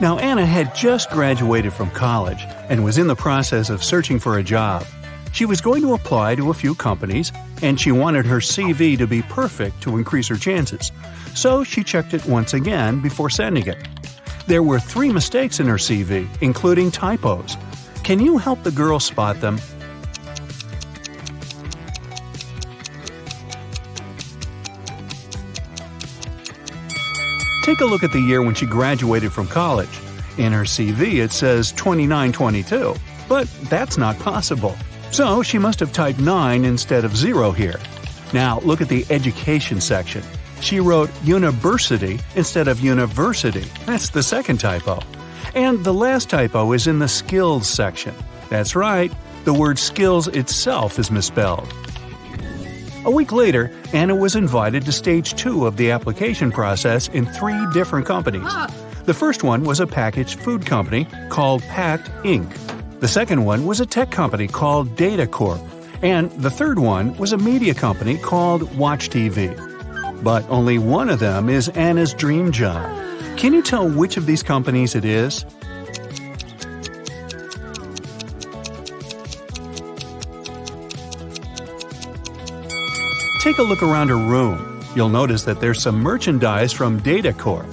Now, Anna had just graduated from college and was in the process of searching for a job. She was going to apply to a few companies, and she wanted her CV to be perfect to increase her chances. So she checked it once again before sending it. There were 3 mistakes in her CV, including typos. Can you help the girl spot them? Take a look at the year when she graduated from college. In her CV it says 2922, but that's not possible. So she must have typed 9 instead of 0 here. Now look at the education section. She wrote university instead of university. That's the second typo. And the last typo is in the skills section. That's right, the word skills itself is misspelled. A week later, Anna was invited to stage 2 of the application process in 3 different companies. The first one was a packaged food company called Pact Inc. The second one was a tech company called Data Corp. And the third one was a media company called Watch TV. But only one of them is Anna's dream job. Can you tell which of these companies it is? Take a look around her room. You'll notice that there's some merchandise from Data Corp.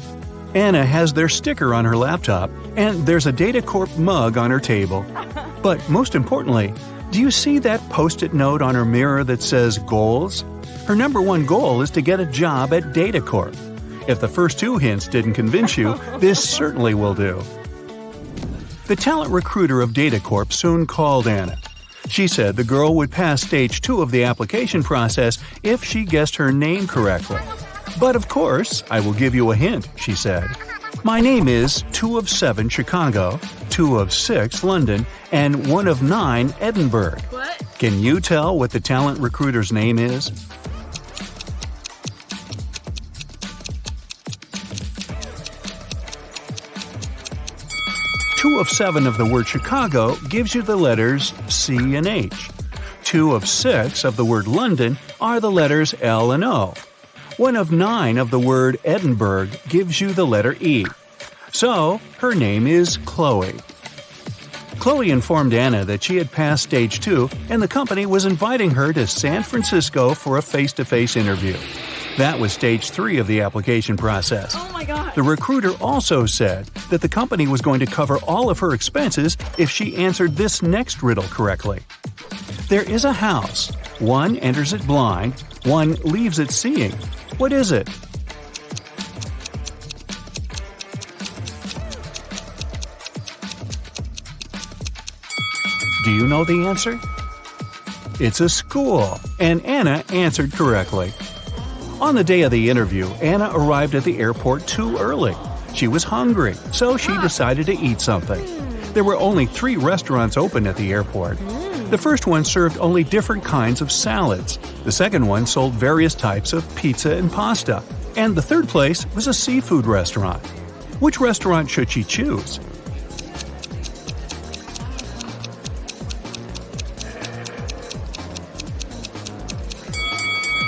Anna has their sticker on her laptop, and there's a Data Corp mug on her table. But most importantly, do you see that Post-it note on her mirror that says goals? Her number 1 goal is to get a job at Data Corp. If the first 2 hints didn't convince you, this certainly will do. The talent recruiter of Data Corp soon called Anna. She said the girl would pass stage 2 of the application process if she guessed her name correctly. But of course, I will give you a hint, she said. My name is 2 of 7 Chicago, 2 of 6 London, and 1 of 9 Edinburgh. What? Can you tell what the talent recruiter's name is? Two of 7 of the word Chicago gives you the letters C and H. 2 of 6 of the word London are the letters L and O. 1 of 9 of the word Edinburgh gives you the letter E. So, her name is Chloe. Chloe informed Anna that she had passed stage 2 and the company was inviting her to San Francisco for a face-to-face interview. That was stage 3 of the application process. Oh my God. The recruiter also said that the company was going to cover all of her expenses if she answered this next riddle correctly. There is a house. One enters it blind, one leaves it seeing. What is it? Do you know the answer? It's a school, and Anna answered correctly. On the day of the interview, Anna arrived at the airport too early. She was hungry, so she decided to eat something. There were only 3 restaurants open at the airport. The first one served only different kinds of salads. The second one sold various types of pizza and pasta. And the third place was a seafood restaurant. Which restaurant should she choose?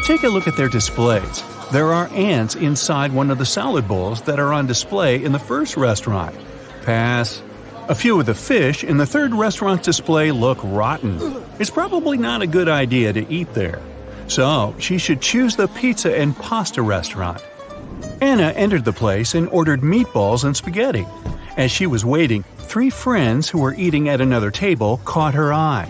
Take a look at their displays. There are ants inside one of the salad bowls that are on display in the first restaurant. Pass. A few of the fish in the third restaurant's display look rotten. It's probably not a good idea to eat there. So, she should choose the pizza and pasta restaurant. Anna entered the place and ordered meatballs and spaghetti. As she was waiting, 3 friends who were eating at another table caught her eye.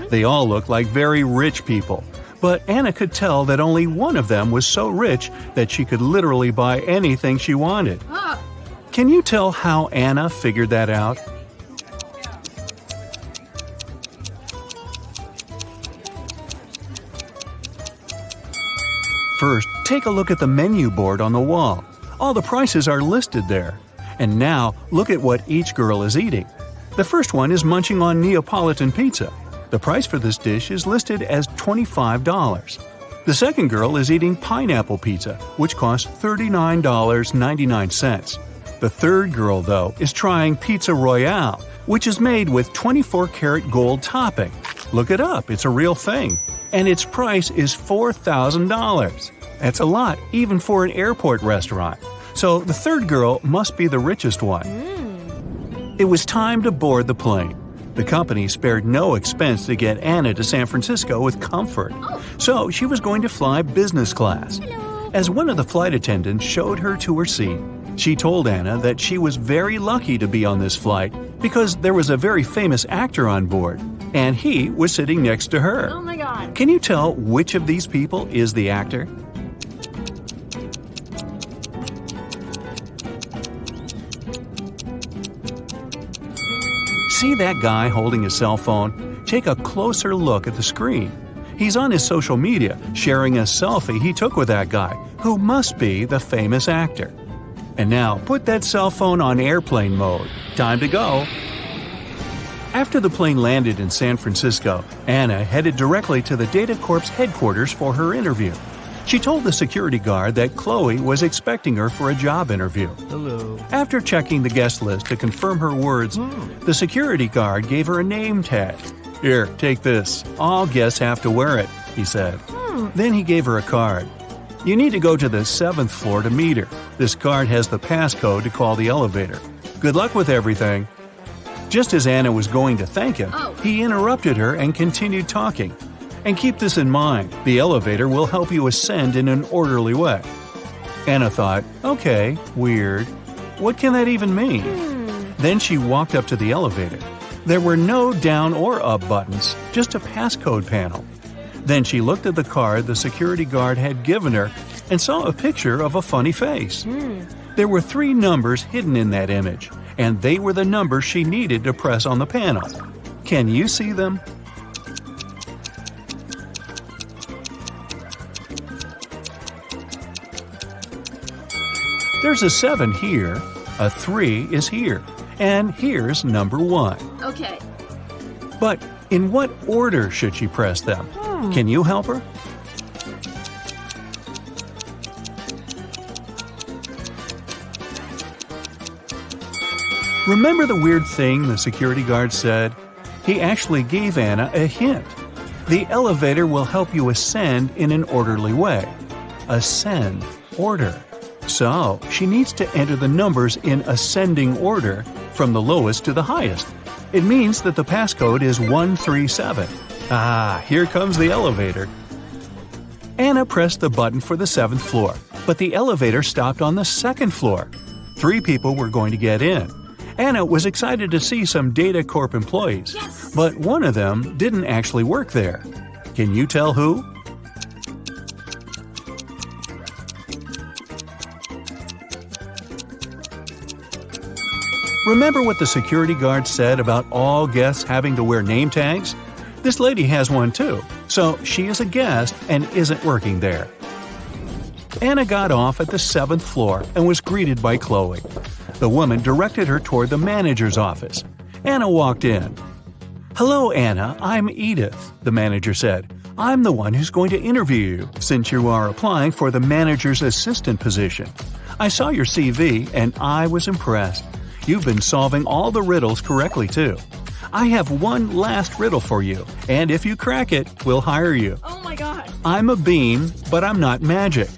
They all looked like very rich people. But Anna could tell that only one of them was so rich that she could literally buy anything she wanted. Can you tell how Anna figured that out? First, take a look at the menu board on the wall. All the prices are listed there. And now, look at what each girl is eating. The first one is munching on Neapolitan pizza. The price for this dish is listed as $25. The second girl is eating pineapple pizza, which costs $39.99. The third girl, though, is trying Pizza Royale, which is made with 24-karat gold topping. Look it up, it's a real thing. And its price is $4,000. That's a lot, even for an airport restaurant. So the third girl must be the richest one. It was time to board the plane. The company spared no expense to get Anna to San Francisco with comfort, so she was going to fly business class. As one of the flight attendants showed her to her seat, she told Anna that she was very lucky to be on this flight because there was a very famous actor on board, and he was sitting next to her. Oh my God. Can you tell which of these people is the actor? See that guy holding his cell phone? Take a closer look at the screen. He's on his social media sharing a selfie he took with that guy, who must be the famous actor. And now put that cell phone on airplane mode. Time to go. After the plane landed in San Francisco, Anna headed directly to the Data Corp's headquarters for her interview. She told the security guard that Chloe was expecting her for a job interview. Hello. After checking the guest list to confirm her words, the security guard gave her a name tag. "Here, take this. All guests have to wear it," he said. Then he gave her a card. "You need to go to the 7th floor to meet her. This card has the passcode to call the elevator. Good luck with everything." Just as Anna was going to thank him, he interrupted her and continued talking. "And keep this in mind, the elevator will help you ascend in an orderly way." Anna thought, okay, weird. What can that even mean? Then she walked up to the elevator. There were no down or up buttons, just a passcode panel. Then she looked at the card the security guard had given her and saw a picture of a funny face. There were 3 numbers hidden in that image, and they were the numbers she needed to press on the panel. Can you see them? There's a 7 here, a 3 is here, and here's number 1. Okay. But in what order should she press them? Can you help her? Remember the weird thing the security guard said? He actually gave Anna a hint. The elevator will help you ascend in an orderly way. Ascend, order. So, she needs to enter the numbers in ascending order from the lowest to the highest. It means that the passcode is 137. Here comes the elevator. Anna pressed the button for the 7th floor, but the elevator stopped on the 2nd floor. 3 people were going to get in. Anna was excited to see some Data Corp employees, but one of them didn't actually work there. Can you tell who? Remember what the security guard said about all guests having to wear name tags? This lady has one too, so she is a guest and isn't working there. Anna got off at the 7th floor and was greeted by Chloe. The woman directed her toward the manager's office. Anna walked in. "Hello, Anna, I'm Edith," the manager said. "I'm the one who's going to interview you, since you are applying for the manager's assistant position. I saw your CV and I was impressed. You've been solving all the riddles correctly, too. I have one last riddle for you, and if you crack it, we'll hire you. Oh my God. I'm a bean, but I'm not magic.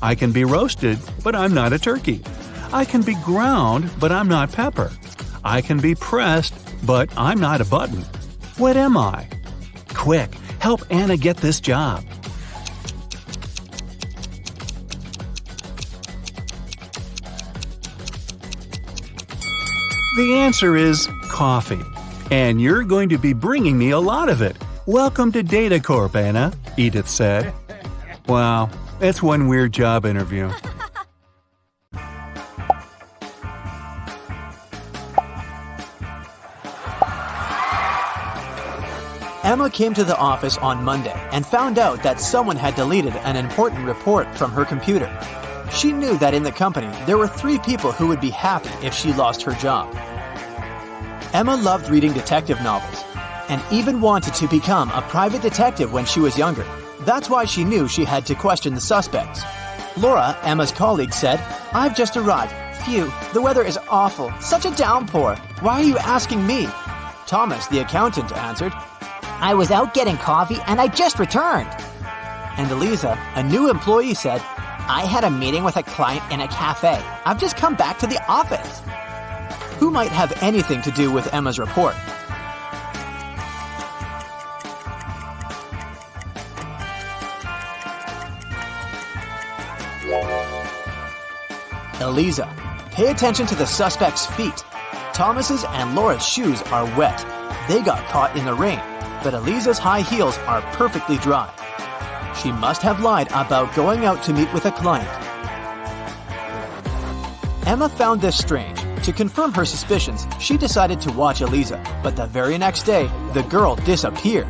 I can be roasted, but I'm not a turkey. I can be ground, but I'm not pepper. I can be pressed, but I'm not a button. What am I? Quick, help Anna get this job." The answer is coffee. And you're going to be bringing me a lot of it. Welcome to Data Corp, Anna, Edith said. Wow, that's one weird job interview. Emma came to the office on Monday and found out that someone had deleted an important report from her computer. She knew that in the company there were 3 people who would be happy if she lost her job. Emma loved reading detective novels and even wanted to become a private detective when she was younger. That's why she knew she had to question the suspects. Laura, Emma's colleague, said, "I've just arrived. Phew, the weather is awful. Such a downpour. Why are you asking me?" Thomas, the accountant, answered, "I was out getting coffee and I just returned." And Eliza, a new employee, said, "I had a meeting with a client in a cafe. I've just come back to the office." Who might have anything to do with Emma's report? Eliza. Pay attention to the suspect's feet. Thomas's and Laura's shoes are wet. They got caught in the rain, but Eliza's high heels are perfectly dry. She must have lied about going out to meet with a client. Emma found this strange. To confirm her suspicions, she decided to watch Eliza, but the very next day, the girl disappeared,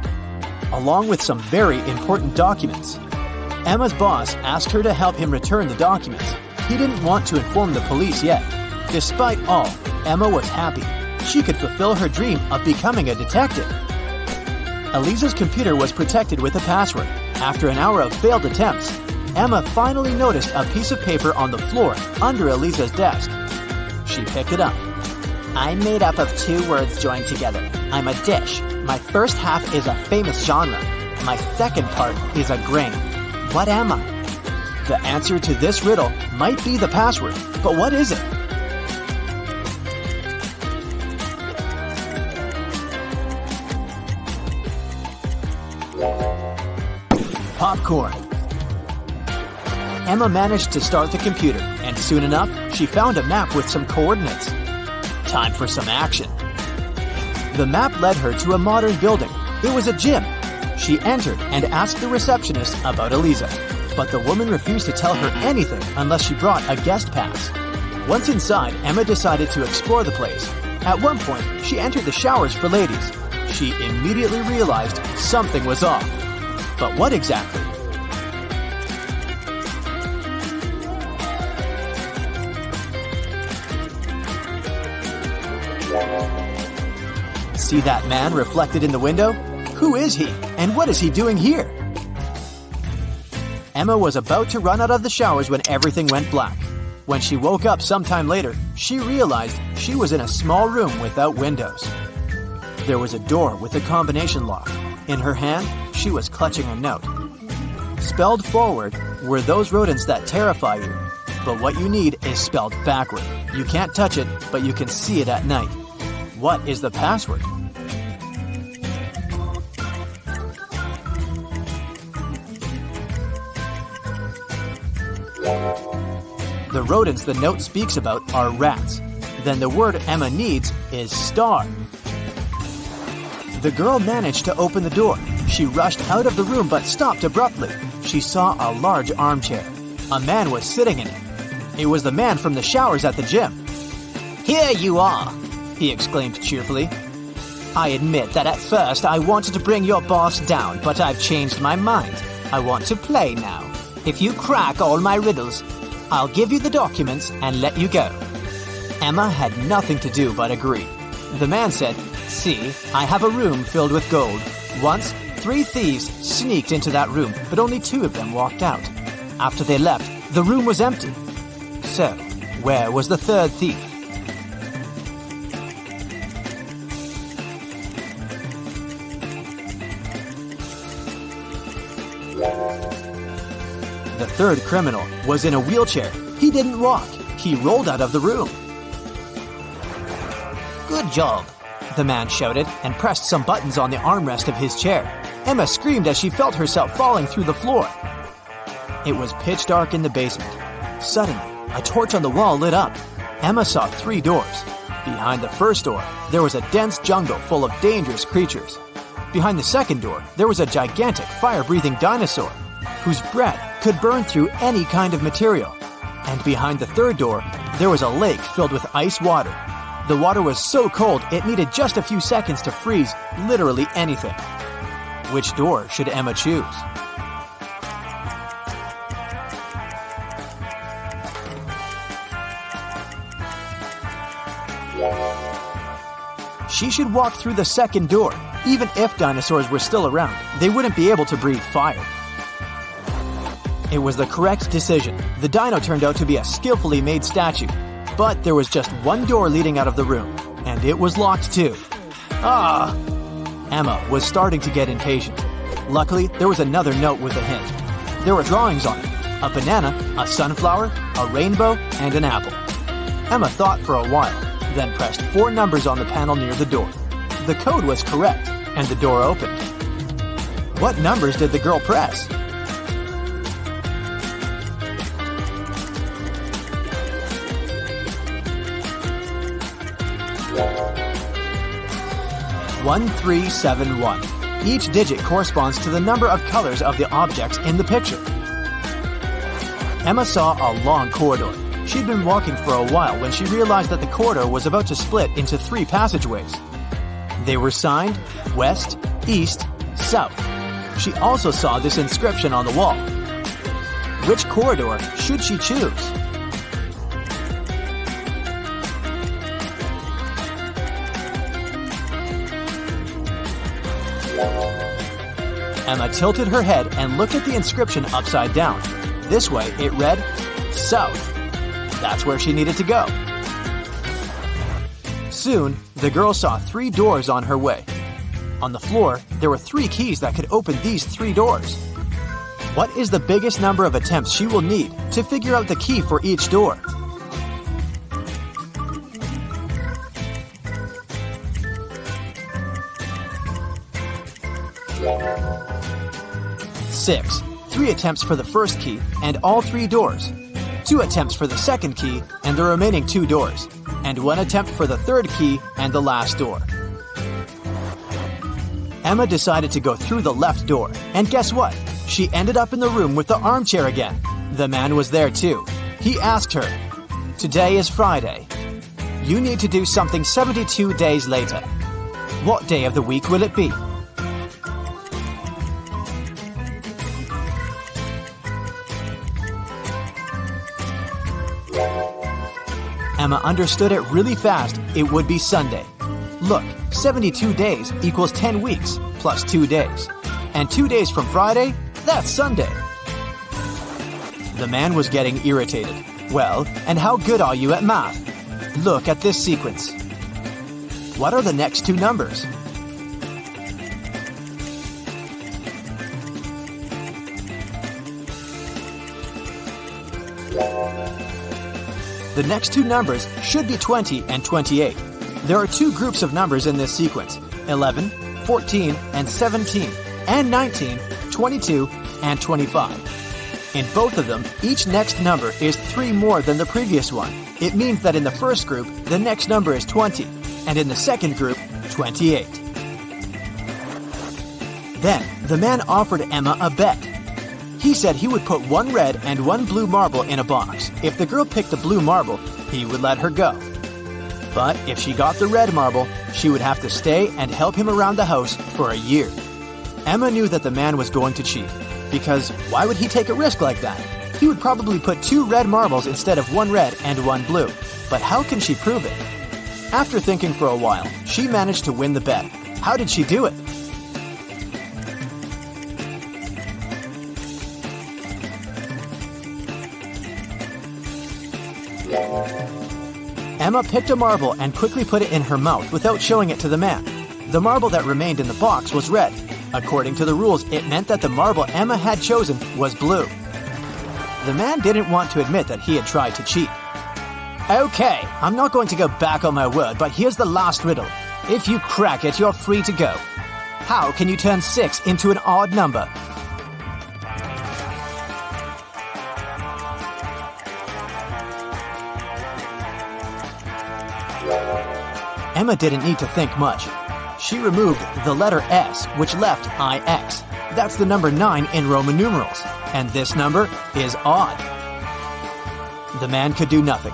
along with some very important documents. Emma's boss asked her to help him return the documents. He didn't want to inform the police yet. Despite all, Emma was happy. She could fulfill her dream of becoming a detective. Eliza's computer was protected with a password. After an hour of failed attempts, Emma finally noticed a piece of paper on the floor under Eliza's desk. She picked it up. I'm made up of 2 words joined together. I'm a dish. My first half is a famous genre. My second part is a grain. What am I? The answer to this riddle might be the password, but what is it? Popcorn. Emma managed to start the computer, and soon enough, she found a map with some coordinates. Time for some action. The map led her to a modern building. It was a gym. She entered and asked the receptionist about Eliza, but the woman refused to tell her anything unless she brought a guest pass. Once inside, Emma decided to explore the place. At one point, she entered the showers for ladies. She immediately realized something was off. But what exactly? See that man reflected in the window? Who is he, and what is he doing here? Emma was about to run out of the showers when everything went black. When she woke up sometime later, she realized she was in a small room without windows. There was a door with a combination lock. In her hand, she was clutching a note. Spelled forward were those rodents that terrify you. But what you need is spelled backward. You can't touch it, but you can see it at night. What is the password? The rodents the note speaks about are rats. Then the word Emma needs is star. The girl managed to open the door. She rushed out of the room but stopped abruptly. She saw a large armchair. A man was sitting in it. It was the man from the showers at the gym. Here you are, He exclaimed cheerfully. I admit that at first I wanted to bring your boss down, but I've changed my mind. I want to play now. If you crack all my riddles, I'll give you the documents and let you go. Emma had nothing to do but agree. The man said, "See, I have a room filled with gold. Once, 3 thieves sneaked into that room, but only 2 of them walked out. After they left, the room was empty. So, where was the 3rd thief?" The 3rd criminal was in a wheelchair. He didn't walk. He rolled out of the room. Good job, The man shouted and pressed some buttons on the armrest of his chair. Emma screamed as she felt herself falling through the floor. It was pitch dark in the basement. Suddenly, a torch on the wall lit up. Emma saw 3 doors. Behind the first door, there was a dense jungle full of dangerous creatures. Behind the second door, there was a gigantic fire-breathing dinosaur whose breath could burn through any kind of material. And behind the third door, there was a lake filled with ice water. The water was so cold it needed just a few seconds to freeze literally anything. Which door should Emma choose? She should walk through the second door. Even if dinosaurs were still around, they wouldn't be able to breathe fire. It was the correct decision. The dino turned out to be a skillfully made statue. But there was just one door leading out of the room, and it was locked too. Ah! Emma was starting to get impatient. Luckily, there was another note with a hint. There were drawings on it: a banana, a sunflower, a rainbow, and an apple. Emma thought for a while. then pressed 4 numbers on the panel near the door. The code was correct, and the door opened. What numbers did the girl press? One, 3, 7, 1. Each digit corresponds to the number of colors of the objects in the picture. Emma saw a long corridor. She'd been walking for a while when she realized that the corridor was about to split into 3 passageways. They were signed West, East, South. She also saw this inscription on the wall. Which corridor should she choose? Emma tilted her head and looked at the inscription upside down. This way, it read, South. That's where she needed to go. Soon, the girl saw 3 doors on her way. On the floor, there were 3 keys that could open these 3 doors. What is the biggest number of attempts she will need to figure out the key for each door? Six. 3 attempts for the first key and all 3 doors. 2 attempts for the second key and the remaining 2 doors. And 1 attempt for the third key and the last door. Emma decided to go through the left door, and guess what? She ended up in the room with the armchair again. The man was there too. He asked her, "Today is Friday. You need to do something 72 days later. What day of the week will it be?" Emma understood it really fast. It would be Sunday. Look, 72 days equals 10 weeks plus 2 days. And 2 days from Friday, that's Sunday. The man was getting irritated. "Well, and how good are you at math? Look at this sequence. What are the next 2 numbers?" The next 2 numbers should be 20 and 28. There are 2 groups of numbers in this sequence, 11, 14, and 17, and 19, 22, and 25. In both of them, each next number is 3 more than the previous one. It means that in the first group, the next number is 20, and in the second group, 28. Then, the man offered Emma a bet. He said he would put 1 red and 1 blue marble in a box. If the girl picked the blue marble, he would let her go. But if she got the red marble, she would have to stay and help him around the house for a year. Emma knew that the man was going to cheat, because why would he take a risk like that? He would probably put 2 red marbles instead of 1 red and 1 blue. But how can she prove it? After thinking for a while, she managed to win the bet. How did she do it? Emma picked a marble and quickly put it in her mouth without showing it to the man. The marble that remained in the box was red. According to the rules, it meant that the marble Emma had chosen was blue. The man didn't want to admit that he had tried to cheat. "Okay, I'm not going to go back on my word, but here's the last riddle. If you crack it, you're free to go. How can you turn 6 into an odd number?" Emma didn't need to think much. She removed the letter S, which left IX. That's the number 9 in Roman numerals, and this number is odd. The man could do nothing.